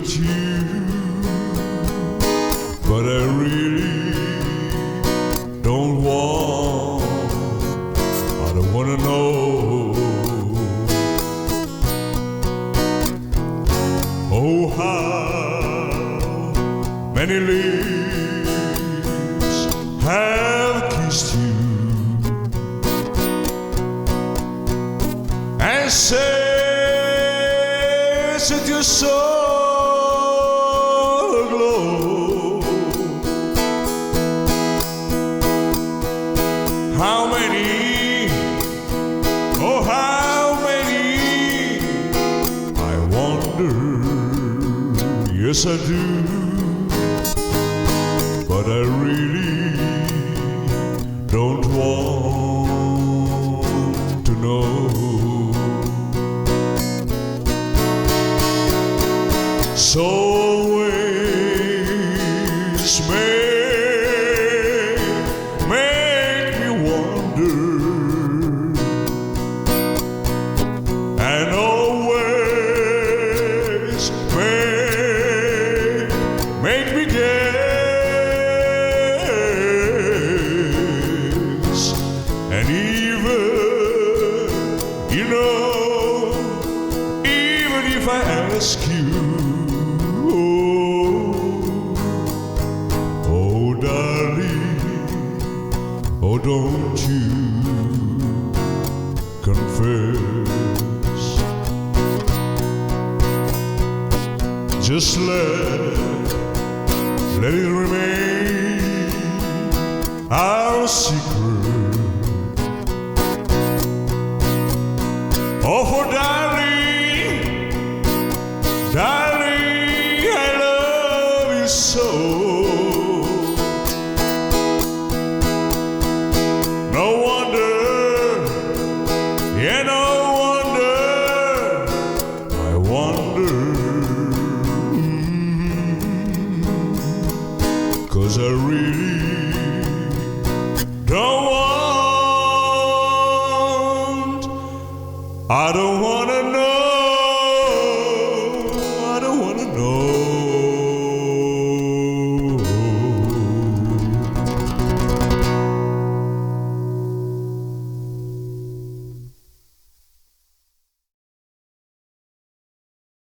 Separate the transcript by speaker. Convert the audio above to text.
Speaker 1: at you, but I really don't wanna know. Oh, how many lips have kissed you and says that your soul aglow. How many, oh how many, I wonder, yes I do, but I really don't want to know. So always make me wonder, and always make me guess, and even, you know, even if I ask you, oh, don't you confess? Just let it remain our secret. Oh, for darling, darling, I love you so. No wonder, yeah, no wonder, I wonder, 'cause I really don't want, I don't wanna